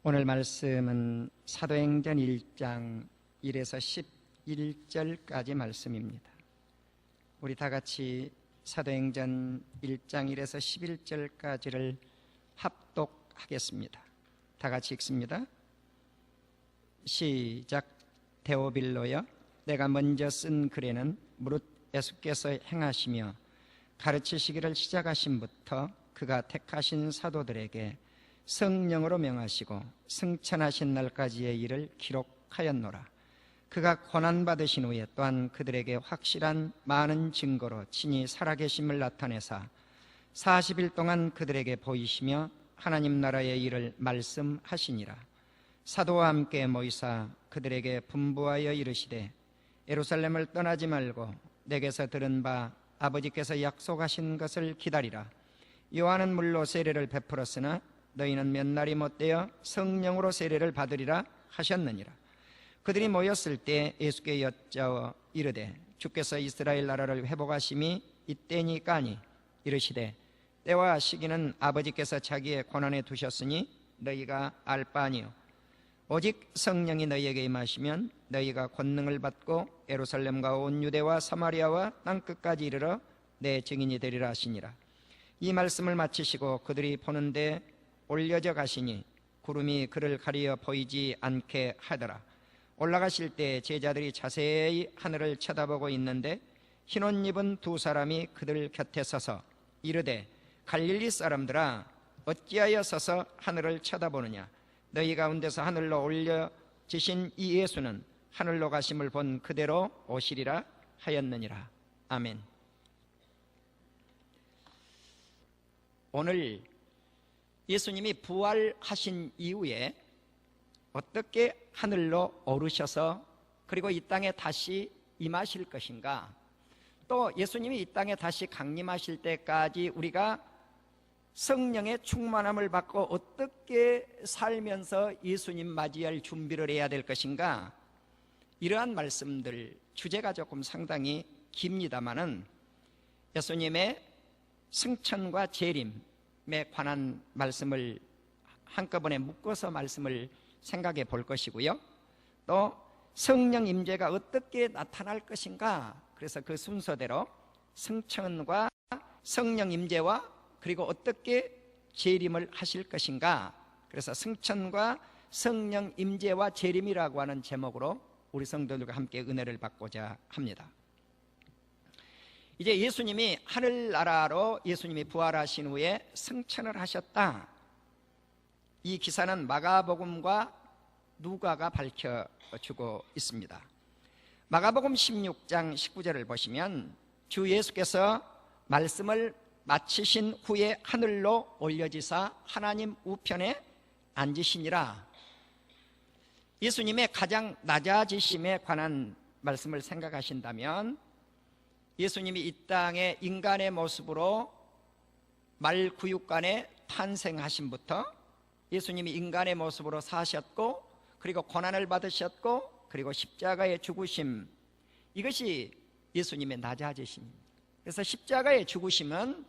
오늘 말씀은 사도행전 1장 1에서 11절까지 말씀입니다. 우리 다 같이 사도행전 1장 1에서 11절까지를 합독하겠습니다. 다 같이 읽습니다. 시작. 데오빌로여, 내가 먼저 쓴 글에는 무릇 예수께서 행하시며 가르치시기를 시작하신부터 그가 택하신 사도들에게 성령으로 명하시고 승천하신 날까지의 일을 기록하였노라. 그가 고난받으신 후에 또한 그들에게 확실한 많은 증거로 친히 살아계심을 나타내사 40일 동안 그들에게 보이시며 하나님 나라의 일을 말씀하시니라. 사도와 함께 모이사 그들에게 분부하여 이르시되, 예루살렘을 떠나지 말고 내게서 들은 바 아버지께서 약속하신 것을 기다리라. 요한은 물로 세례를 베풀었으나 너희는 몇 날이 못되어 성령으로 세례를 받으리라 하셨느니라. 그들이 모였을 때 예수께 여짜어 이르되, 주께서 이스라엘 나라를 회복하심이 이때니까니 이르시되, 때와 시기는 아버지께서 자기의 권한에 두셨으니 너희가 알 바 아니요 오직 성령이 너희에게 임하시면 너희가 권능을 받고 예루살렘과 온 유대와 사마리아와 땅끝까지 이르러 내 증인이 되리라 하시니라. 이 말씀을 마치시고 그들이 보는데 올려져 가시니 구름이 그를 가리어 보이지 않게 하더라. 올라가실 때 제자들이 자세히 하늘을 쳐다보고 있는데 흰 옷 입은 두 사람이 그들 곁에 서서 이르되, 갈릴리 사람들아, 어찌하여 서서 하늘을 쳐다보느냐? 너희 가운데서 하늘로 올려지신 이 예수는 하늘로 가심을 본 그대로 오시리라 하였느니라. 아멘. 오늘 예수님이 부활하신 이후에 어떻게 하늘로 오르셔서 그리고 이 땅에 다시 임하실 것인가, 또 예수님이 이 땅에 다시 강림하실 때까지 우리가 성령의 충만함을 받고 어떻게 살면서 예수님 맞이할 준비를 해야 될 것인가, 이러한 말씀들, 주제가 조금 상당히 깁니다마는 예수님의 승천과 재림에 관한 말씀을 한꺼번에 묶어서 말씀을 생각해 볼 것이고요, 또 성령 임재가 어떻게 나타날 것인가, 그래서 그 순서대로 승천과 성령 임재와 그리고 어떻게 재림을 하실 것인가, 그래서 승천과 성령 임재와 재림이라고 하는 제목으로 우리 성도들과 함께 은혜를 받고자 합니다. 이제 예수님이 하늘나라로 예수님이 부활하신 후에 승천을 하셨다, 이 기사는 마가복음과 누가가 밝혀주고 있습니다. 마가복음 16장 19절을 보시면 주 예수께서 말씀을 마치신 후에 하늘로 올려지사 하나님 우편에 앉으시니라. 예수님의 가장 낮아지심에 관한 말씀을 생각하신다면, 예수님이 이 땅에 인간의 모습으로 말구육간에 탄생하심부터 예수님이 인간의 모습으로 사셨고, 그리고 고난을 받으셨고, 그리고 십자가의 죽으심, 이것이 예수님의 낮아지심입니다. 그래서 십자가의 죽으심은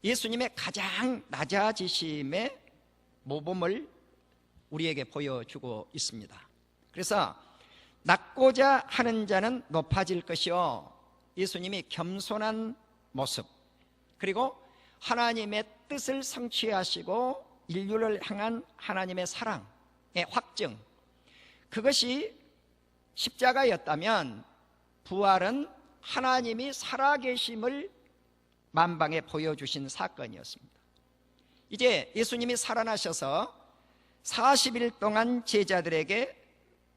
예수님의 가장 낮아지심의 모범을 우리에게 보여주고 있습니다. 그래서 낮고자 하는 자는 높아질 것이요, 예수님이 겸손한 모습, 그리고 하나님의 뜻을 성취하시고 인류를 향한 하나님의 사랑의 확증, 그것이 십자가였다면 부활은 하나님이 살아계심을 만방에 보여주신 사건이었습니다. 이제 예수님이 살아나셔서 40일 동안 제자들에게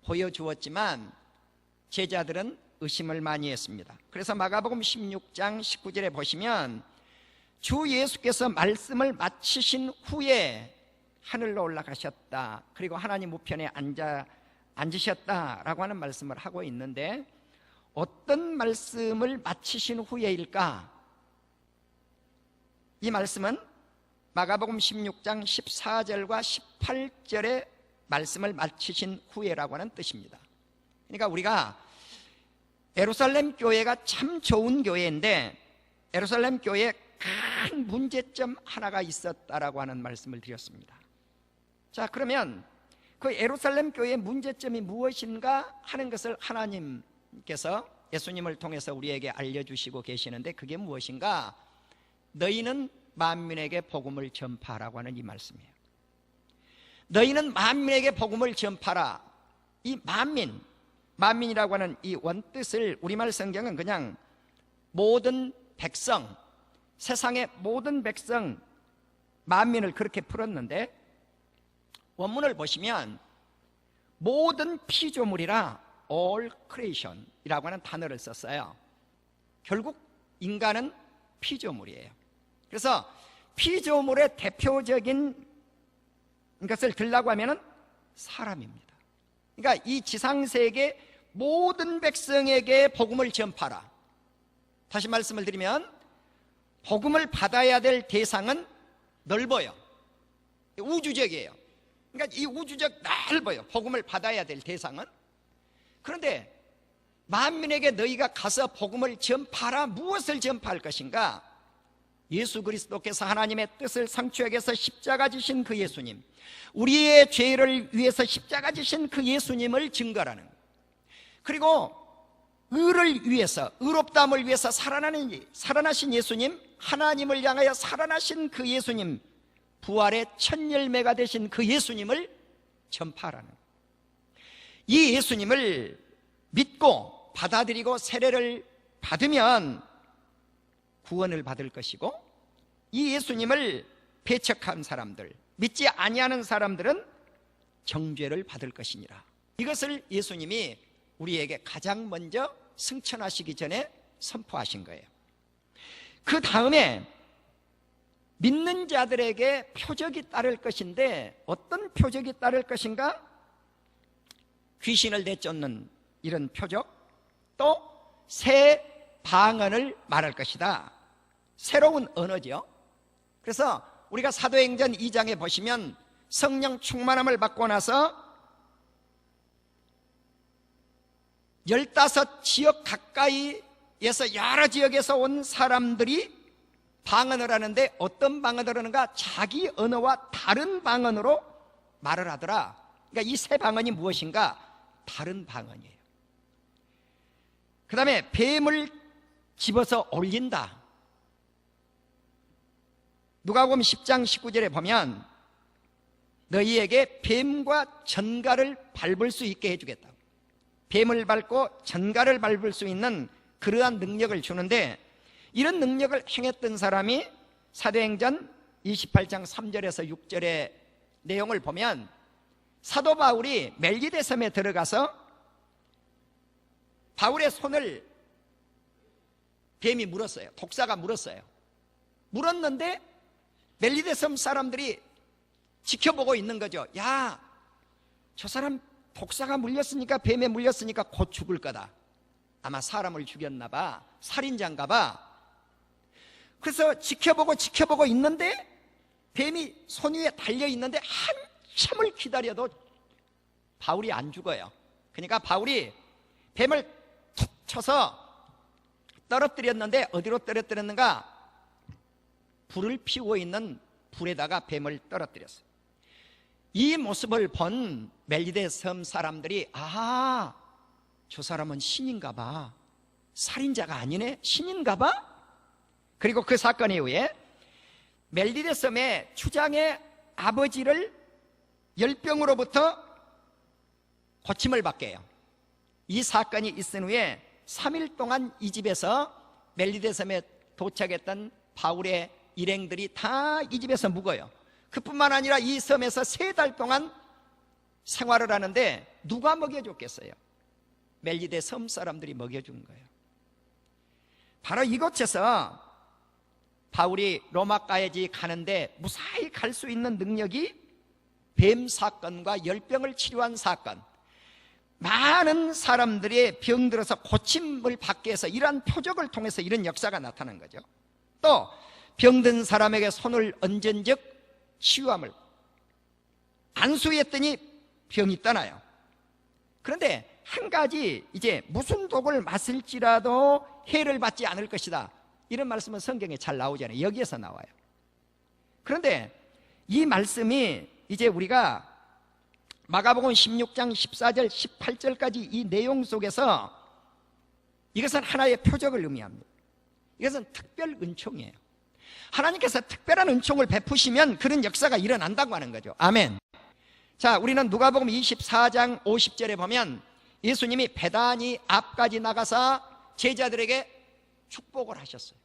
보여주었지만 제자들은 의심을 많이 했습니다. 그래서 마가복음 16장 19절에 보시면 주 예수께서 말씀을 마치신 후에 하늘로 올라가셨다, 그리고 하나님 우편에 앉으셨다라고 하는 말씀을 하고 있는데, 어떤 말씀을 마치신 후에일까? 이 말씀은 마가복음 16장 14절과 18절의 말씀을 마치신 후에라고 하는 뜻입니다. 그러니까 우리가 예루살렘 교회가 참 좋은 교회인데 예루살렘 교회에 큰 문제점 하나가 있었다라고 하는 말씀을 드렸습니다. 자, 그러면 그 예루살렘 교회의 문제점이 무엇인가 하는 것을 하나님께서 예수님을 통해서 우리에게 알려주시고 계시는데, 그게 무엇인가? 너희는 만민에게 복음을 전파하라고 하는 이 말씀이에요. 너희는 만민에게 복음을 전파하라. 이 만민이라고 하는 이 원뜻을 우리말 성경은 그냥 모든 백성, 세상의 모든 백성, 만민을 그렇게 풀었는데, 원문을 보시면 모든 피조물이라 all creation 이라고 하는 단어를 썼어요. 결국 인간은 피조물이에요. 그래서 피조물의 대표적인 것을 들라고 하면은 사람입니다. 그러니까 이 지상세계 모든 백성에게 복음을 전파하라. 다시 말씀을 드리면 복음을 받아야 될 대상은 넓어요. 우주적이에요. 그러니까 이 우주적 넓어요. 복음을 받아야 될 대상은. 그런데 만민에게 너희가 가서 복음을 전파하라. 무엇을 전파할 것인가? 예수 그리스도께서 하나님의 뜻을 성취하기 위해서 십자가 지신 그 예수님, 우리의 죄를 위해서 십자가 지신 그 예수님을 증거하는 거예요. 그리고 의를 위해서, 의롭다함을 위해서 살아나신 예수님, 하나님을 향하여 살아나신 그 예수님, 부활의 첫 열매가 되신 그 예수님을 전파하라는 거예요. 이 예수님을 믿고 받아들이고 세례를 받으면 구원을 받을 것이고, 이 예수님을 배척한 사람들, 믿지 아니하는 사람들은 정죄를 받을 것이니라. 이것을 예수님이 우리에게 가장 먼저 승천하시기 전에 선포하신 거예요. 그 다음에 믿는 자들에게 표적이 따를 것인데, 어떤 표적이 따를 것인가? 귀신을 내쫓는 이런 표적, 또 새 방언을 말할 것이다. 새로운 언어죠. 그래서 우리가 사도행전 2장에 보시면 성령 충만함을 받고 나서 15지역 가까이에서 여러 지역에서 온 사람들이 방언을 하는데, 어떤 방언을 하는가? 자기 언어와 다른 방언으로 말을 하더라. 그러니까 이 새 방언이 무엇인가? 다른 방언이에요. 그 다음에 뱀을 집어서 올린다. 누가복음 10장 19절에 보면 너희에게 뱀과 전갈을 밟을 수 있게 해주겠다. 뱀을 밟고 전갈을 밟을 수 있는 그러한 능력을 주는데, 이런 능력을 행했던 사람이 사도행전 28장 3절에서 6절의 내용을 보면, 사도 바울이 멜기데 섬에 들어가서 바울의 손을 뱀이 물었어요. 독사가 물었어요. 물었는데 멜기데 섬 사람들이 지켜보고 있는 거죠. 야, 저 사람 독사가 물렸으니까, 뱀에 물렸으니까 곧 죽을 거다. 아마 사람을 죽였나 봐. 살인자인가 봐. 그래서 지켜보고 있는데 뱀이 손 위에 달려 있는데 한참을 기다려도 바울이 안 죽어요. 그러니까 바울이 뱀을 툭 쳐서 떨어뜨렸는데, 어디로 떨어뜨렸는가? 불을 피우고 있는 불에다가 뱀을 떨어뜨렸어요. 이 모습을 본 멜기데 섬 사람들이, 아, 저 사람은 신인가 봐. 살인자가 아니네. 신인가 봐. 그리고 그 사건 이후에 멜기데 섬의 추장의 아버지를 열병으로부터 고침을 받게 해요. 이 사건이 있은 후에 3일 동안 이 집에서 멜기데 섬에 도착했던 바울의 일행들이 다 이 집에서 묵어요. 그뿐만 아니라 이 섬에서 3달 동안 생활을 하는데 누가 먹여줬겠어요? 멜기데 섬 사람들이 먹여준 거예요. 바로 이곳에서 바울이 로마까지 가는데 무사히 갈 수 있는 능력이 뱀 사건과 열병을 치료한 사건, 많은 사람들의 병들어서 고침을 받게 해서 이러한 표적을 통해서 이런 역사가 나타난 거죠. 또 병든 사람에게 손을 얹은 즉 치유함을, 안수했더니 병이 떠나요. 그런데 한 가지, 이제 무슨 독을 마실지라도 해를 받지 않을 것이다, 이런 말씀은 성경에 잘 나오잖아요. 여기에서 나와요. 그런데 이 말씀이 이제 우리가 마가복음 16장 14절 18절까지 이 내용 속에서 이것은 하나의 표적을 의미합니다. 이것은 특별 은총이에요. 하나님께서 특별한 은총을 베푸시면 그런 역사가 일어난다고 하는 거죠. 아멘. 자, 우리는 누가복음 24장 50절에 보면 예수님이 베다니 앞까지 나가서 제자들에게 축복을 하셨어요.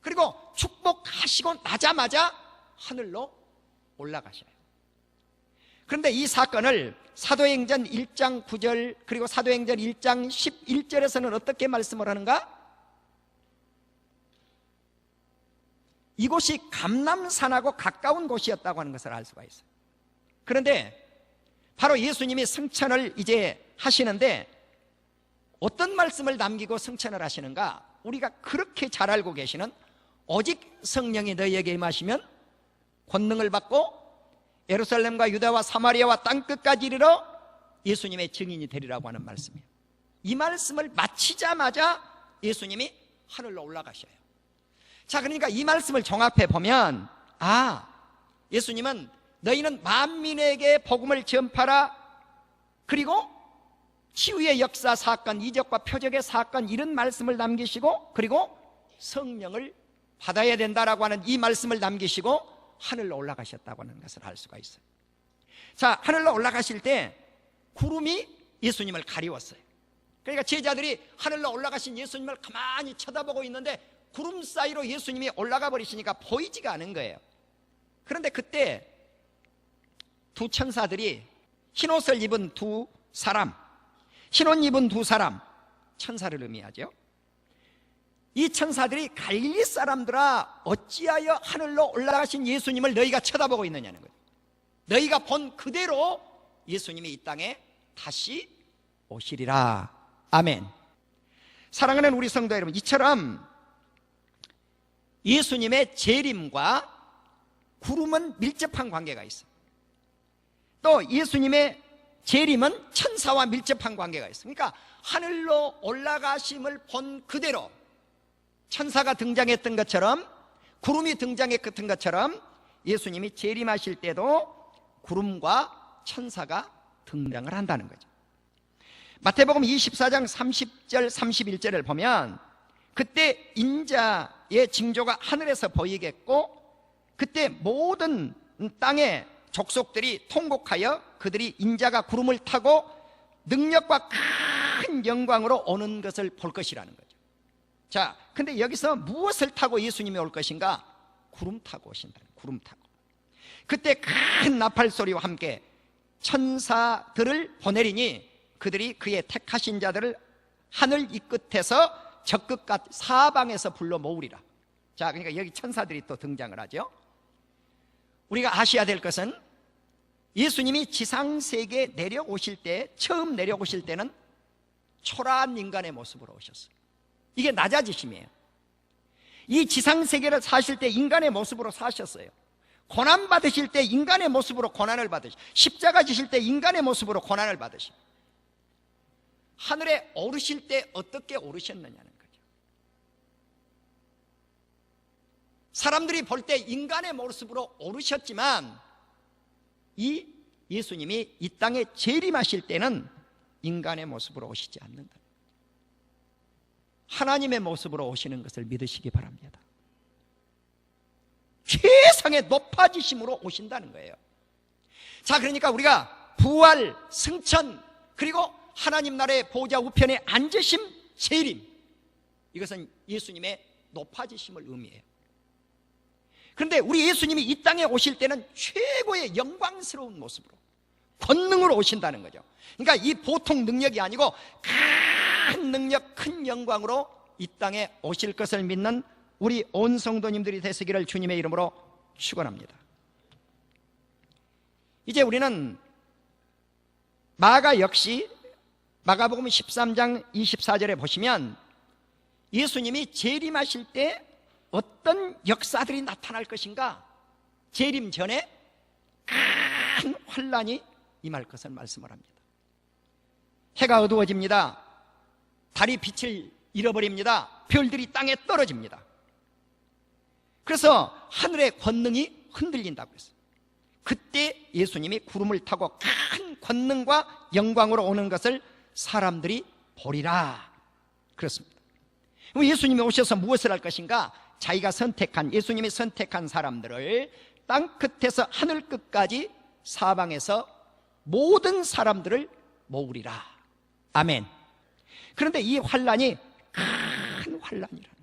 그리고 축복하시고 나자마자 하늘로 올라가셔요. 그런데 이 사건을 사도행전 1장 9절 그리고 사도행전 1장 11절에서는 어떻게 말씀을 하는가? 이곳이 감람산하고 가까운 곳이었다고 하는 것을 알 수가 있어요. 그런데 바로 예수님이 승천을 이제 하시는데 어떤 말씀을 남기고 승천을 하시는가? 우리가 그렇게 잘 알고 계시는 오직 성령이 너희에게 임하시면 권능을 받고 예루살렘과 유다와 사마리아와 땅끝까지 이르러 예수님의 증인이 되리라고 하는 말씀이에요. 이 말씀을 마치자마자 예수님이 하늘로 올라가셔요. 자, 그러니까 이 말씀을 종합해 보면 예수님은 너희는 만민에게 복음을 전파라, 그리고 치유의 역사 사건, 이적과 표적의 사건, 이런 말씀을 남기시고, 그리고 성령을 받아야 된다라고 하는 이 말씀을 남기시고 하늘로 올라가셨다고 하는 것을 알 수가 있어요. 자, 하늘로 올라가실 때 구름이 예수님을 가리웠어요. 그러니까 제자들이 하늘로 올라가신 예수님을 가만히 쳐다보고 있는데 구름 사이로 예수님이 올라가 버리시니까 보이지가 않은 거예요. 그런데 그때 두 천사들이 흰옷을 입은 두 사람, 흰옷 입은 두 사람, 천사를 의미하죠. 이 천사들이 갈릴리 사람들아 어찌하여 하늘로 올라가신 예수님을 너희가 쳐다보고 있느냐는 거예요. 너희가 본 그대로 예수님이 이 땅에 다시 오시리라. 아멘. 사랑하는 우리 성도 여러분, 이처럼 예수님의 재림과 구름은 밀접한 관계가 있어요. 또 예수님의 재림은 천사와 밀접한 관계가 있어요. 그러니까 하늘로 올라가심을 본 그대로 천사가 등장했던 것처럼, 구름이 등장했던 것처럼 예수님이 재림하실 때도 구름과 천사가 등장을 한다는 거죠. 마태복음 24장 30절 31절을 보면 그때 인자의 징조가 하늘에서 보이겠고 그때 모든 땅의 족속들이 통곡하여 그들이 인자가 구름을 타고 능력과 큰 영광으로 오는 것을 볼 것이라는 거죠. 자, 근데 여기서 무엇을 타고 예수님이 올 것인가? 구름 타고 오신다. 구름 타고. 그때 큰 나팔 소리와 함께 천사들을 보내리니 그들이 그의 택하신 자들을 하늘 이 끝에서 저 끝까지 사방에서 불러 모으리라. 자, 그러니까 여기 천사들이 또 등장을 하죠. 우리가 아셔야 될 것은 예수님이 지상세계에 내려오실 때, 처음 내려오실 때는 초라한 인간의 모습으로 오셨어요. 이게 낮아지심이에요. 이 지상세계를 사실 때 인간의 모습으로 사셨어요. 고난 받으실 때 인간의 모습으로 고난을 받으시고, 십자가 지실 때 인간의 모습으로 고난을 받으시고, 하늘에 오르실 때 어떻게 오르셨느냐는 거죠. 사람들이 볼 때 인간의 모습으로 오르셨지만 이 예수님이 이 땅에 재림하실 때는 인간의 모습으로 오시지 않는다. 하나님의 모습으로 오시는 것을 믿으시기 바랍니다. 최상의 높아지심으로 오신다는 거예요. 자, 그러니까 우리가 부활, 승천, 그리고 하나님 나라의 보좌 우편에 앉으심, 재림, 이것은 예수님의 높아지심을 의미해요. 그런데 우리 예수님이 이 땅에 오실 때는 최고의 영광스러운 모습으로, 권능으로 오신다는 거죠. 그러니까 이 보통 능력이 아니고 큰 능력, 큰 영광으로 이 땅에 오실 것을 믿는 우리 온 성도님들이 되시기를 주님의 이름으로 축원합니다. 이제 우리는 마가 역시 마가복음 13장 24절에 보시면 예수님이 재림하실 때 어떤 역사들이 나타날 것인가? 재림 전에 큰 환란이 임할 것을 말씀을 합니다. 해가 어두워집니다. 달이 빛을 잃어버립니다. 별들이 땅에 떨어집니다. 그래서 하늘의 권능이 흔들린다고 했어요. 그때 예수님이 구름을 타고 큰 권능과 영광으로 오는 것을 사람들이 보리라. 그렇습니다. 예수님이 오셔서 무엇을 할 것인가? 자기가 예수님이 선택한 사람들을 땅 끝에서 하늘 끝까지 사방에서 모든 사람들을 모으리라. 아멘. 그런데 이 환란이 큰 환란이라는 거예요.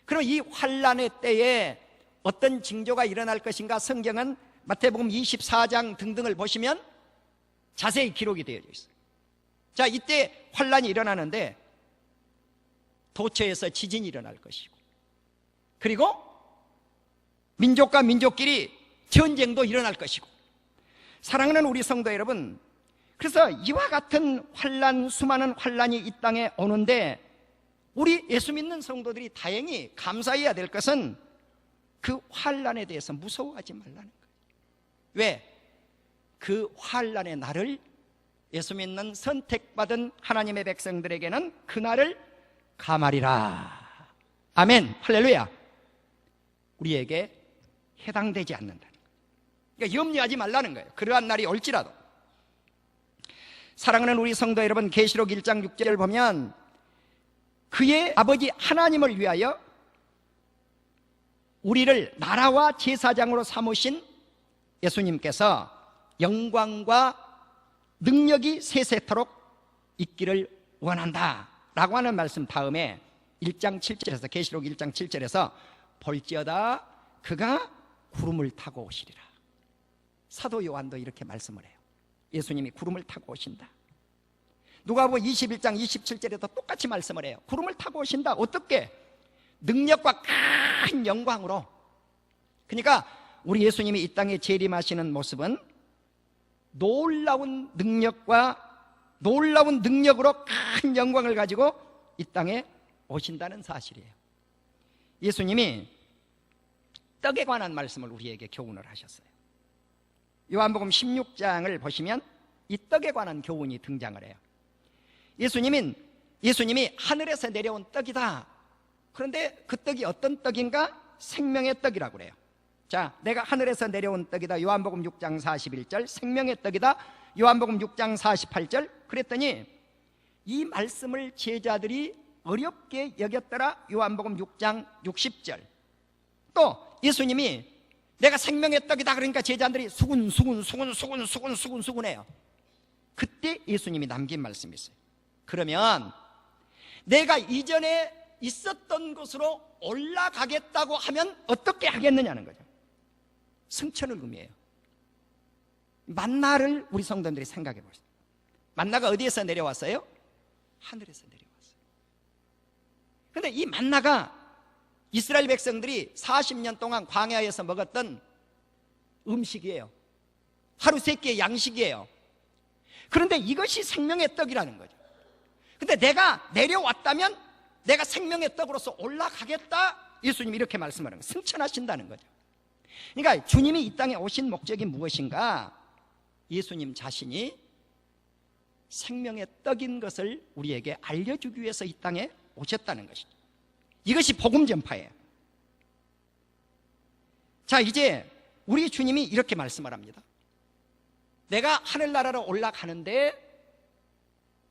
그럼 이 환란의 때에 어떤 징조가 일어날 것인가? 성경은 마태복음 24장 등등을 보시면 자세히 기록이 되어져 있어요. 자, 이때 환란이 일어나는데 도처에서 지진이 일어날 것이고, 그리고 민족과 민족끼리 전쟁도 일어날 것이고. 사랑하는 우리 성도 여러분, 그래서 이와 같은 환란, 수많은 환란이 이 땅에 오는데 우리 예수 믿는 성도들이 다행히 감사해야 될 것은 그 환란에 대해서 무서워하지 말라는 거예요. 왜? 그 환란의 날을 예수 믿는 선택받은 하나님의 백성들에게는 그 날을 감하리라. 아멘. 할렐루야. 우리에게 해당되지 않는다는 거예요. 그러니까 염려하지 말라는 거예요. 그러한 날이 올지라도. 사랑하는 우리 성도 여러분, 계시록 1장 6절을 보면 그의 아버지 하나님을 위하여 우리를 나라와 제사장으로 삼으신 예수님께서 영광과 능력이 세세토록 있기를 원한다 라고 하는 말씀 다음에 1장 7절에서, 계시록 1장 7절에서 볼지어다 그가 구름을 타고 오시리라. 사도 요한도 이렇게 말씀을 해요. 예수님이 구름을 타고 오신다. 누가복음 21장 27절에도 똑같이 말씀을 해요. 구름을 타고 오신다. 어떻게? 능력과 큰 영광으로. 그러니까 우리 예수님이 이 땅에 재림하시는 모습은 놀라운 능력으로 큰 영광을 가지고 이 땅에 오신다는 사실이에요. 예수님이 떡에 관한 말씀을 우리에게 교훈을 하셨어요. 요한복음 16장을 보시면 이 떡에 관한 교훈이 등장을 해요. 예수님이 하늘에서 내려온 떡이다. 그런데 그 떡이 어떤 떡인가? 생명의 떡이라고 그래요. 자, 내가 하늘에서 내려온 떡이다. 요한복음 6장 41절. 생명의 떡이다. 요한복음 6장 48절. 그랬더니 이 말씀을 제자들이 어렵게 여겼더라. 요한복음 6장 60절. 또 예수님이 내가 생명의 떡이다 그러니까 제자들이 수군해요. 그때 예수님이 남긴 말씀이 있어요. 그러면 내가 이전에 있었던 곳으로 올라가겠다고 하면 어떻게 하겠느냐는 거죠. 승천을 의미해요. 만나를 우리 성도들이 생각해 보세요. 만나가 어디에서 내려왔어요? 하늘에서 내려왔어요. 그런데 이 만나가 이스라엘 백성들이 40년 동안 광야에서 먹었던 음식이에요. 하루 3끼의 양식이에요. 그런데 이것이 생명의 떡이라는 거죠. 근데 내가 내려왔다면 내가 생명의 떡으로서 올라가겠다. 예수님이 이렇게 말씀하는 거예요. 승천하신다는 거죠. 그러니까 주님이 이 땅에 오신 목적이 무엇인가? 예수님 자신이 생명의 떡인 것을 우리에게 알려주기 위해서 이 땅에 오셨다는 것이죠. 이것이 복음 전파예요. 자, 이제 우리 주님이 이렇게 말씀을 합니다. 내가 하늘나라로 올라가는데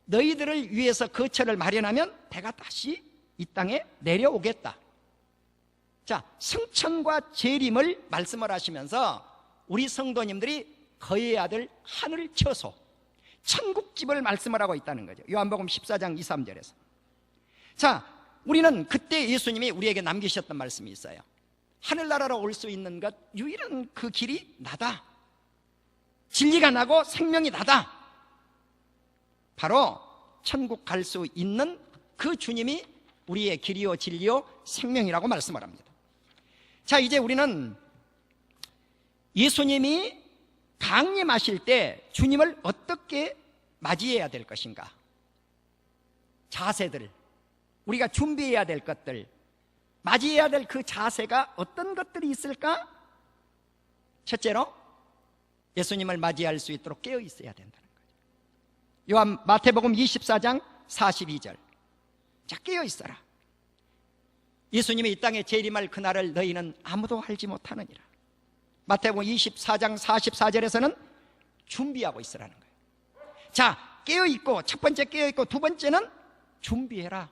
너희들을 위해서 거처를 마련하면 내가 다시 이 땅에 내려오겠다. 자, 승천과 재림을 말씀을 하시면서 우리 성도님들이 거해야 될 하늘 처소, 천국집을 말씀을 하고 있다는 거죠. 요한복음 14장 2, 3절에서. 자, 우리는 그때 예수님이 우리에게 남기셨던 말씀이 있어요. 하늘나라로 올 수 있는 것 유일한 그 길이 나다. 진리가 나고 생명이 나다. 바로 천국 갈 수 있는 그 주님이 우리의 길이요 진리요 생명이라고 말씀을 합니다. 자, 이제 우리는 예수님이 강림하실 때 주님을 어떻게 맞이해야 될 것인가? 자세들, 우리가 준비해야 될 것들, 맞이해야 될 그 자세가 어떤 것들이 있을까? 첫째로 예수님을 맞이할 수 있도록 깨어 있어야 된다는 거죠. 마태복음 24장 42절. 자, 깨어 있어라. 예수님이 이 땅에 재림할 그날을 너희는 아무도 알지 못하느니라. 마태복음 24장 44절에서는 준비하고 있으라는 거예요. 자, 깨어있고, 첫 번째 깨어있고, 두 번째는 준비해라.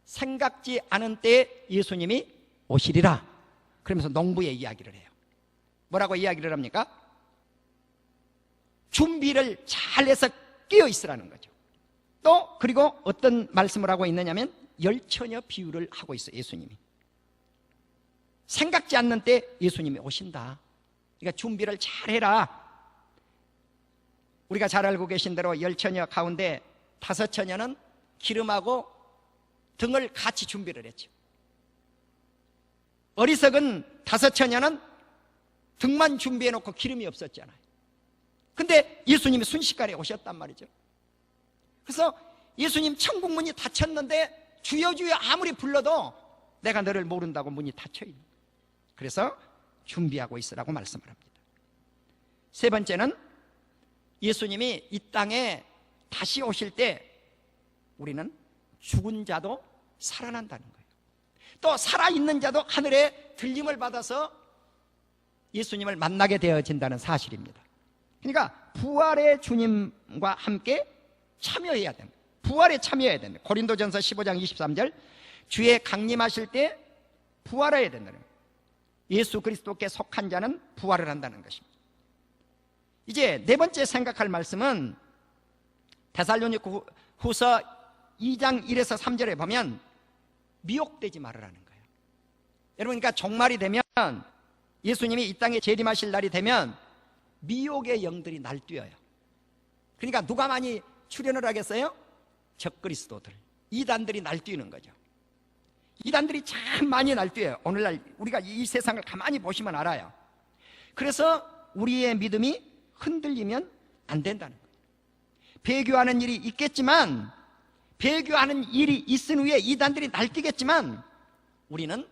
생각지 않은 때에 예수님이 오시리라. 그러면서 농부의 이야기를 해요. 뭐라고 이야기를 합니까? 준비를 잘해서 깨어있으라는 거죠. 또 그리고 어떤 말씀을 하고 있느냐면 열처녀 비유를 하고 있어요. 예수님이 생각지 않는 때 예수님이 오신다. 그러니까 준비를 잘해라. 우리가 잘 알고 계신 대로 열처녀 가운데 5처녀는 기름하고 등을 같이 준비를 했죠. 어리석은 5처녀는 등만 준비해놓고 기름이 없었잖아요. 근데 예수님이 순식간에 오셨단 말이죠. 그래서 예수님 천국 문이 닫혔는데 주여 주여 아무리 불러도 내가 너를 모른다고 문이 닫혀있는 거예요. 그래서 준비하고 있으라고 말씀을 합니다. 세 번째는 예수님이 이 땅에 다시 오실 때 우리는 죽은 자도 살아난다는 거예요. 또 살아있는 자도 하늘에 들림을 받아서 예수님을 만나게 되어진다는 사실입니다. 그러니까 부활의 주님과 함께 참여해야 됩니다. 부활에 참여해야 됩니다. 고린도전서 15장 23절 주의 강림하실 때 부활해야 된다는 거예요. 예수 그리스도께 속한 자는 부활을 한다는 것입니다. 이제 네 번째 생각할 말씀은 데살로니가 후서 2장 1에서 3절에 보면 미혹되지 말으라는 거예요. 여러분, 그러니까 종말이 되면 예수님이 이 땅에 재림하실 날이 되면 미혹의 영들이 날뛰어요. 그러니까 누가 많이 출현을 하겠어요? 적그리스도들, 이단들이 날뛰는 거죠. 이단들이 참 많이 날뛰어요. 오늘날 우리가 이 세상을 가만히 보시면 알아요. 그래서 우리의 믿음이 흔들리면 안 된다는 거예요. 배교하는 일이 있겠지만, 배교하는 일이 있은 후에 이단들이 날뛰겠지만 우리는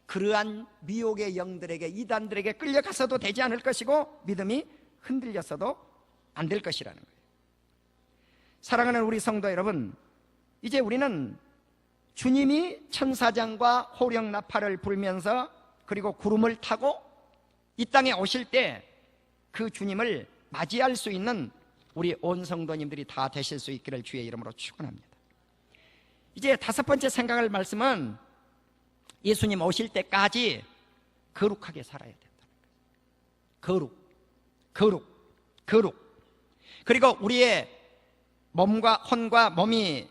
그러한 미혹의 영들에게, 이단들에게 끌려가서도 되지 않을 것이고 믿음이 흔들렸어도 안 될 것이라는 거예요. 사랑하는 우리 성도 여러분, 이제 우리는 주님이 천사장과 호령나팔을 불면서 그리고 구름을 타고 이 땅에 오실 때 그 주님을 맞이할 수 있는 우리 온 성도님들이 다 되실 수 있기를 주의 이름으로 축원합니다. 이제 다섯 번째 생각할 말씀은 예수님 오실 때까지 거룩하게 살아야 된다. 거룩. 그리고 우리의 몸과 혼과 몸이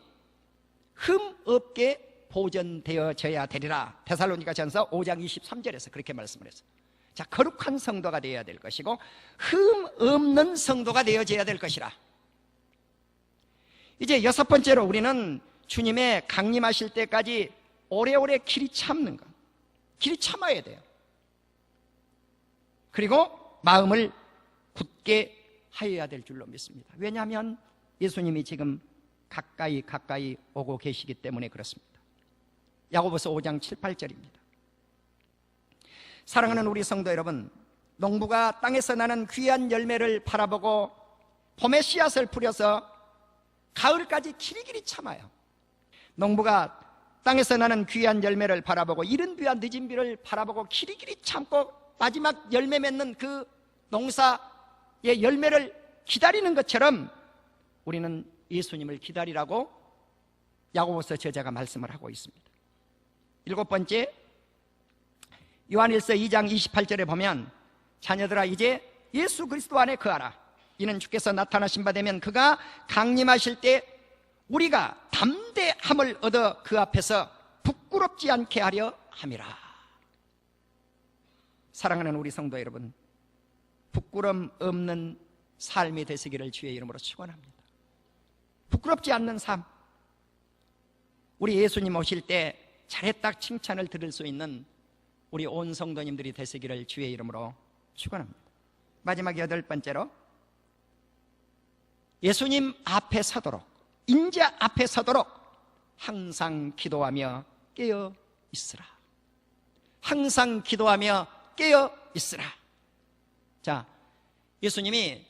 흠 없게 보존되어져야 되리라. 데살로니가전서 5장 23절에서 그렇게 말씀을 했어요. 자, 거룩한 성도가 되어야 될 것이고 흠 없는 성도가 되어져야 될 것이라. 이제 여섯 번째로 우리는 주님의 강림하실 때까지 오래오래 길이 참는 것, 길이 참아야 돼요. 그리고 마음을 굳게 하여야 될 줄로 믿습니다. 왜냐하면 예수님이 지금 가까이 오고 계시기 때문에 그렇습니다. 야고보서 5장 7, 8절입니다. 사랑하는 우리 성도 여러분, 농부가 땅에서 나는 귀한 열매를 바라보고 봄에 씨앗을 뿌려서 가을까지 길이길이 참아요. 농부가 땅에서 나는 귀한 열매를 바라보고 이른 비와 늦은 비를 바라보고 길이길이 참고 마지막 열매 맺는 그 농사의 열매를 기다리는 것처럼 우리는 예수님을 기다리라고 야고보서 저자가 말씀을 하고 있습니다. 일곱 번째, 요한일서 2장 28절에 보면 자녀들아 이제 예수 그리스도 안에 거하라. 이는 주께서 나타나신 바 되면 그가 강림하실 때 우리가 담대함을 얻어 그 앞에서 부끄럽지 않게 하려 함이라. 사랑하는 우리 성도 여러분, 부끄럼 없는 삶이 되시기를 주의 이름으로 축원합니다. 부끄럽지 않는 삶, 우리 예수님 오실 때 잘했다 칭찬을 들을 수 있는 우리 온 성도님들이 되시기를 주의 이름으로 축원합니다. 마지막 여덟 번째로 예수님 앞에 서도록, 인자 앞에 서도록 항상 기도하며 깨어 있으라. 항상 기도하며 깨어 있으라. 자, 예수님이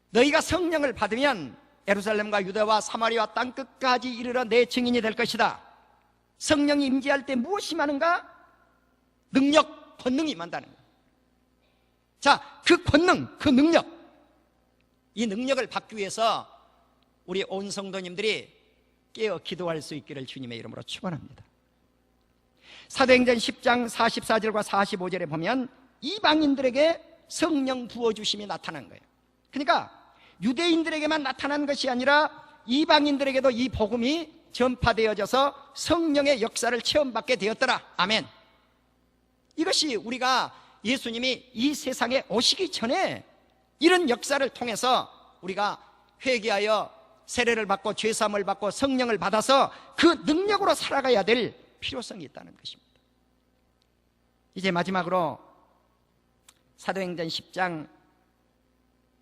너희가 성령을 받으면 예루살렘과 유다와 사마리아 땅 끝까지 이르러 내 증인이 될 것이다. 성령이 임재할 때 무엇이 많은가? 능력, 권능이 임한다는 거예요. 자, 그 권능, 그 능력, 이 능력을 받기 위해서 우리 온 성도님들이 깨어 기도할 수 있기를 주님의 이름으로 축원합니다. 사도행전 10장 44절과 45절에 보면 이방인들에게 성령 부어주심이 나타난 거예요. 그러니까 유대인들에게만 나타난 것이 아니라 이방인들에게도 이 복음이 전파되어져서 성령의 역사를 체험받게 되었더라. 아멘. 이것이 우리가 예수님이 이 세상에 오시기 전에 이런 역사를 통해서 우리가 회개하여 세례를 받고 죄사함을 받고 성령을 받아서 그 능력으로 살아가야 될 필요성이 있다는 것입니다. 이제 마지막으로 사도행전 10장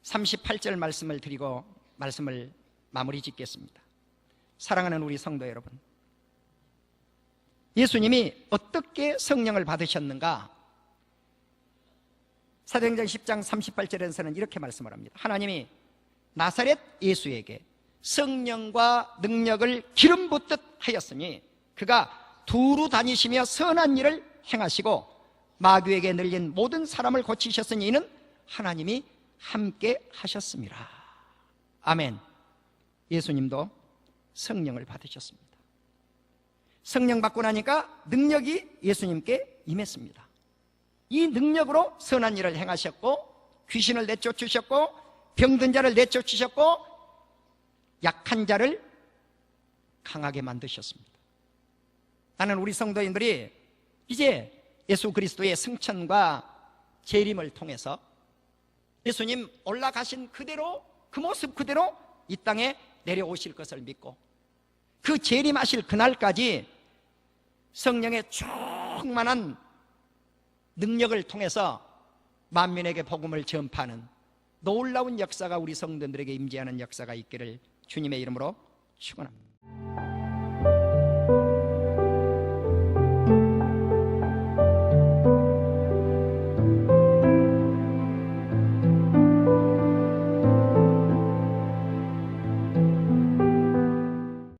38절 말씀을 드리고 말씀을 마무리 짓겠습니다. 사랑하는 우리 성도 여러분, 예수님이 어떻게 성령을 받으셨는가? 사도행전 10장 38절에서는 이렇게 말씀을 합니다. 하나님이 나사렛 예수에게 성령과 능력을 기름 붓듯 하였으니 그가 두루 다니시며 선한 일을 행하시고 마귀에게 늘린 모든 사람을 고치셨으니 이는 하나님이 함께 하셨습니다. 아멘. 예수님도 성령을 받으셨습니다. 성령 받고 나니까 능력이 예수님께 임했습니다. 이 능력으로 선한 일을 행하셨고 귀신을 내쫓으셨고 병든 자를 내쫓으셨고 약한 자를 강하게 만드셨습니다. 나는 우리 성도인들이 이제 예수 그리스도의 승천과 재림을 통해서 예수님 올라가신 그대로 그 모습 그대로 이 땅에 내려오실 것을 믿고 그 재림하실 그날까지 성령의 충만한 능력을 통해서 만민에게 복음을 전파하는 놀라운 역사가 우리 성도들에게 임재하는 역사가 있기를 주님의 이름으로 축원합니다.